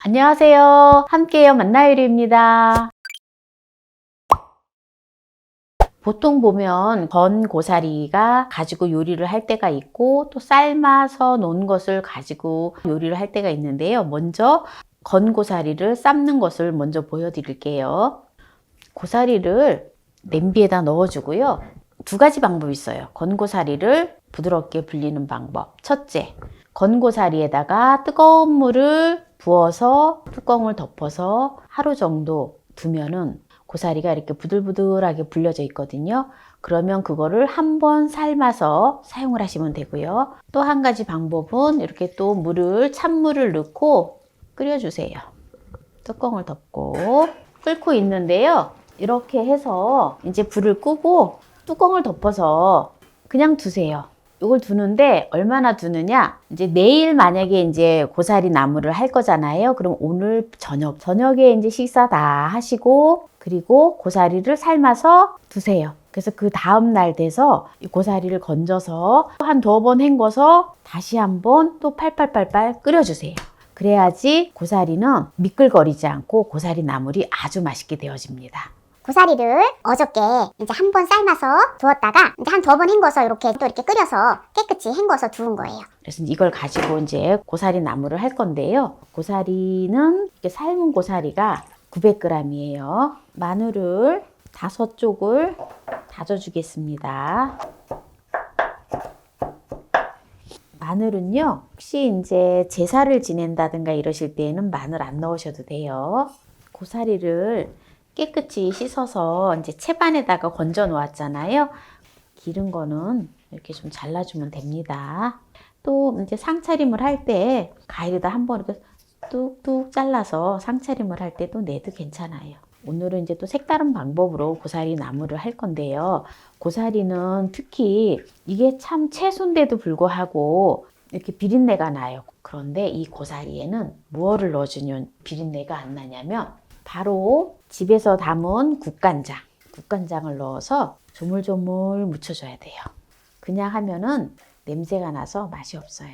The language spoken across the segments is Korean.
안녕하세요. 함께요 만나요리입니다. 보통 보면 건 고사리가 가지고 요리를 할 때가 있고 또 삶아서 놓은 것을 가지고 요리를 할 때가 있는데요. 먼저 건 고사리를 삶는 것을 먼저 보여드릴게요. 고사리를 냄비에다 넣어주고요. 두 가지 방법이 있어요. 건 고사리를 부드럽게 불리는 방법. 첫째, 건 고사리에다가 뜨거운 물을 부어서 뚜껑을 덮어서 하루 정도 두면은 고사리가 이렇게 부들부들하게 불려져 있거든요. 그러면 그거를 한번 삶아서 사용을 하시면 되고요. 또 한 가지 방법은 이렇게 또 찬물을 넣고 끓여주세요. 뚜껑을 덮고 끓고 있는데요. 이렇게 해서 이제 불을 끄고 뚜껑을 덮어서 그냥 두세요. 이걸 두는데 얼마나 두느냐? 이제 내일 만약에 이제 고사리 나물을 할 거잖아요. 그럼 오늘 저녁에 이제 식사 다 하시고 그리고 고사리를 삶아서 두세요. 그래서 그 다음 날 돼서 이 고사리를 건져서 한 두어 번 헹궈서 다시 한번 또 팔팔팔팔 끓여주세요. 그래야지 고사리는 미끌거리지 않고 고사리 나물이 아주 맛있게 되어집니다. 고사리를 어저께 이제 한 번 삶아서 두었다가 이제 한 2번 헹궈서 이렇게 또 이렇게 끓여서 깨끗이 헹궈서 두은 거예요. 그래서 이걸 가지고 이제 고사리 나물을 할 건데요. 고사리는 이렇게 삶은 고사리가 900g이에요. 마늘을 5쪽을 다져주겠습니다. 마늘은요, 혹시 이제 제사를 지낸다든가 이러실 때에는 마늘 안 넣으셔도 돼요. 고사리를 깨끗이 씻어서 이제 채반에다가 건져 놓았잖아요. 기른 거는 이렇게 좀 잘라주면 됩니다. 또 이제 상차림을 할 때 가위에다 한번 이렇게 뚝뚝 잘라서 상차림을 할 때도 내도 괜찮아요. 오늘은 이제 또 색다른 방법으로 고사리 나물을 할 건데요. 고사리는 특히 이게 참 채소인데도 불구하고 이렇게 비린내가 나요. 그런데 이 고사리에는 무엇을 넣어주면 비린내가 안 나냐면 바로 집에서 담은 국간장을 넣어서 조물조물 묻혀줘야 돼요. 그냥 하면은 냄새가 나서 맛이 없어요.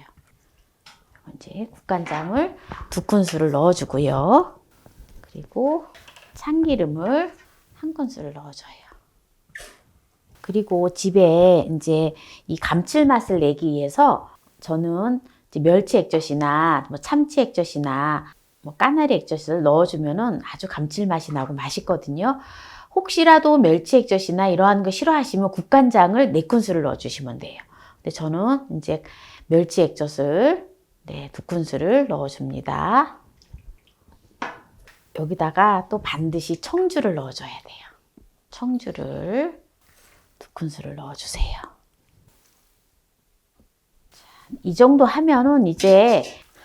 이제 국간장을 2큰술을 넣어주고요. 그리고 참기름을 1큰술을 넣어줘요. 그리고 집에 이제 이 감칠맛을 내기 위해서 저는 이제 멸치 액젓이나 참치 액젓이나 까나리 액젓을 넣어주면은 아주 감칠맛이 나고 맛있거든요. 혹시라도 멸치 액젓이나 이러한 거 싫어하시면 국간장을 4큰술을 넣어주시면 돼요. 근데 저는 이제 멸치 액젓을 2큰술을 넣어줍니다. 여기다가 또 반드시 청주를 넣어줘야 돼요. 청주를 2큰술을 넣어주세요. 이 정도 하면은 이제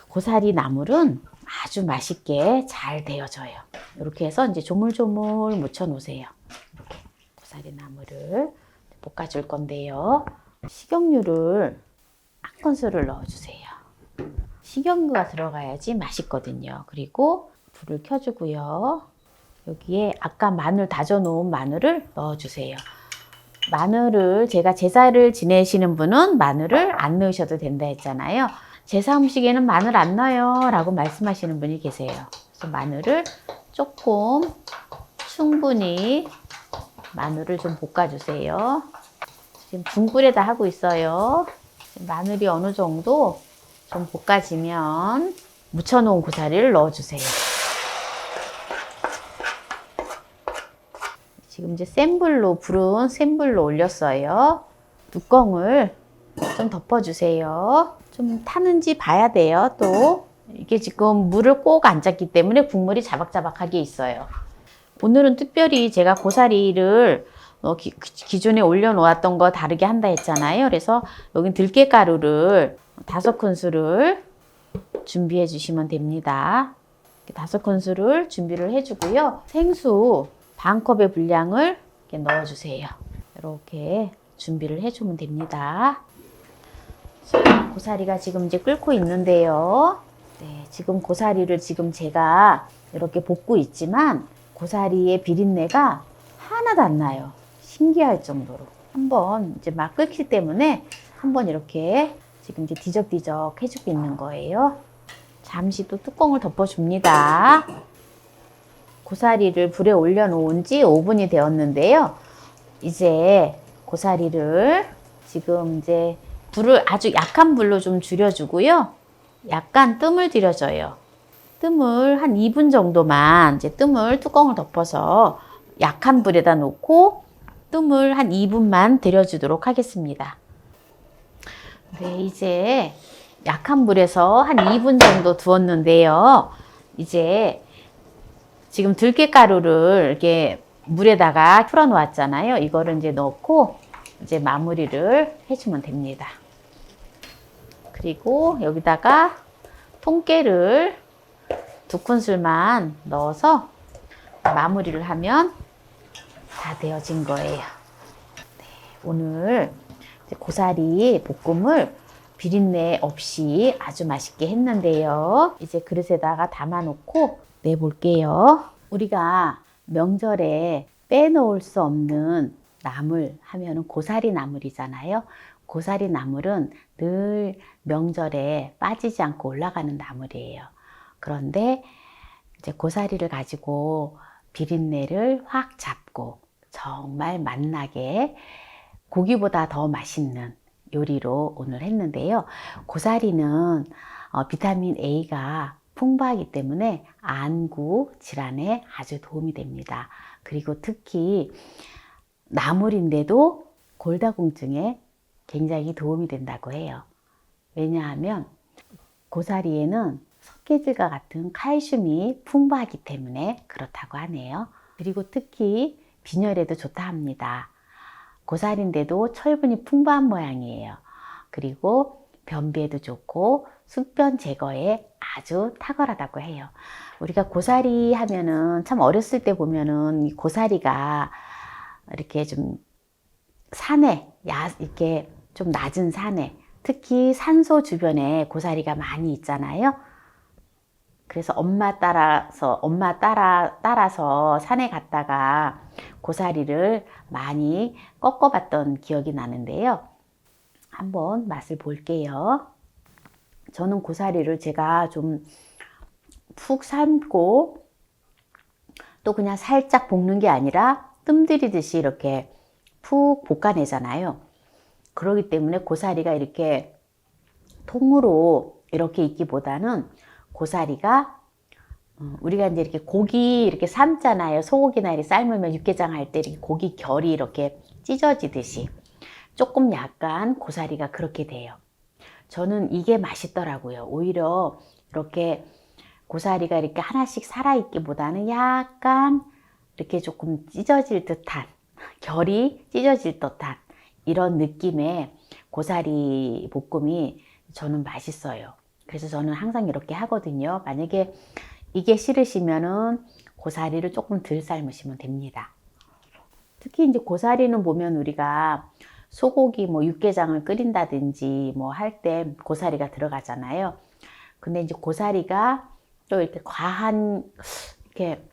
고사리 나물은 아주 맛있게 잘 되어져요. 이렇게 해서 이제 조물조물 묻혀 놓으세요. 이렇게 고사리 나물을 볶아줄 건데요. 식용유를 1큰술을 넣어주세요. 식용유가 들어가야지 맛있거든요. 그리고 불을 켜주고요. 여기에 아까 마늘 다져놓은 마늘을 넣어주세요. 마늘을 제가 제사를 지내시는 분은 마늘을 안 넣으셔도 된다 했잖아요. 제사 음식에는 마늘 안 넣어요 라고 말씀하시는 분이 계세요. 그래서 마늘을 조금 충분히 마늘을 좀 볶아주세요. 지금 중불에다 하고 있어요. 마늘이 어느 정도 좀 볶아지면 묻혀놓은 고사리를 넣어주세요. 지금 이제 불은 센 불로 올렸어요. 뚜껑을 좀 덮어주세요. 좀 타는지 봐야 돼요. 또 이게 지금 물을 꼭 안 짰기 때문에 국물이 자박자박하게 있어요. 오늘은 특별히 제가 고사리를 기존에 올려놓았던 거 다르게 한다 했잖아요. 그래서 여긴 들깨가루를 5큰술을 준비해 주시면 됩니다. 5큰술을 준비를 해주고요. 생수 반컵의 분량을 이렇게 넣어주세요. 이렇게 준비를 해주면 됩니다. 고사리가 지금 이제 끓고 있는데요. 지금 고사리를 지금 제가 이렇게 볶고 있지만 고사리의 비린내가 하나도 안 나요. 신기할 정도로. 한번 이제 막 끓기 때문에 한번 이렇게 지금 이제 뒤적뒤적 해주고 있는 거예요. 잠시 또 뚜껑을 덮어줍니다. 고사리를 불에 올려놓은 지 5분이 되었는데요. 이제 고사리를 지금 이제 불을 아주 약한 불로 좀 줄여주고요. 약간 뜸을 들여줘요. 뜸을 한 2분 정도만 이제 뜸을 뚜껑을 덮어서 약한 불에다 놓고 뜸을 한 2분만 들여주도록 하겠습니다. 네, 이제 약한 불에서 한 2분 정도 두었는데요. 이제 지금 들깨가루를 이렇게 물에다가 풀어 놓았잖아요. 이거를 이제 넣고 이제 마무리를 해주면 됩니다. 그리고 여기다가 통깨를 2큰술만 넣어서 마무리를 하면 다 되어진 거예요. 네, 오늘 고사리 볶음을 비린내 없이 아주 맛있게 했는데요. 이제 그릇에다가 담아놓고 내볼게요. 우리가 명절에 빼놓을 수 없는 나물 하면은 고사리 나물이잖아요. 고사리 나물은 늘 명절에 빠지지 않고 올라가는 나물이에요. 그런데 이제 고사리를 가지고 비린내를 확 잡고 정말 맛나게 고기보다 더 맛있는 요리로 오늘 했는데요. 고사리는 비타민 A가 풍부하기 때문에 안구 질환에 아주 도움이 됩니다. 그리고 특히 나물인데도 골다공증에 굉장히 도움이 된다고 해요. 왜냐하면 고사리에는 석회질과 같은 칼슘이 풍부하기 때문에 그렇다고 하네요. 그리고 특히 빈혈에도 좋다 합니다. 고사리인데도 철분이 풍부한 모양이에요. 그리고 변비에도 좋고 숙변 제거에 아주 탁월하다고 해요. 우리가 고사리 하면은 참 어렸을 때 보면은 이 고사리가 이렇게 좀 산에, 이렇게 좀 낮은 산에, 특히 산소 주변에 고사리가 많이 있잖아요. 그래서 엄마 따라서 산에 갔다가 고사리를 많이 꺾어봤던 기억이 나는데요. 한번 맛을 볼게요. 저는 고사리를 제가 좀 푹 삶고 또 그냥 살짝 볶는 게 아니라 뜸 들이듯이 이렇게 푹 볶아내잖아요. 그렇기 때문에 고사리가 이렇게 통으로 이렇게 있기보다는 고사리가 우리가 이제 이렇게 고기 이렇게 삶잖아요. 소고기나 이렇게 삶으면 육개장 할 때 이렇게 고기 결이 이렇게 찢어지듯이 조금 약간 고사리가 그렇게 돼요. 저는 이게 맛있더라고요. 오히려 이렇게 고사리가 이렇게 하나씩 살아있기보다는 약간 이렇게 조금 찢어질 듯한, 결이 찢어질 듯한 이런 느낌의 고사리 볶음이 저는 맛있어요. 그래서 저는 항상 이렇게 하거든요. 만약에 이게 싫으시면은 고사리를 조금 덜 삶으시면 됩니다. 특히 이제 고사리는 보면 우리가 소고기 뭐 육개장을 끓인다든지 뭐 할 때 고사리가 들어가잖아요. 근데 이제 고사리가 또 이렇게 이렇게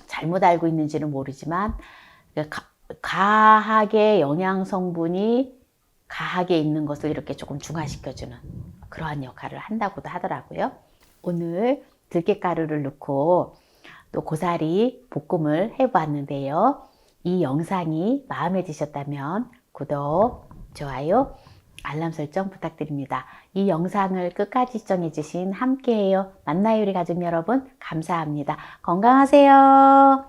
잘못 알고 있는지는 모르지만 과하게 영양 성분이 가하게 있는 것을 이렇게 조금 중화시켜주는 그러한 역할을 한다고도 하더라고요. 오늘 들깨가루를 넣고 또 고사리 볶음을 해보았는데요. 이 영상이 마음에 드셨다면 구독, 좋아요, 알람 설정 부탁드립니다. 이 영상을 끝까지 시청해주신 함께해요 만나요 우리 가족 여러분 감사합니다. 건강하세요.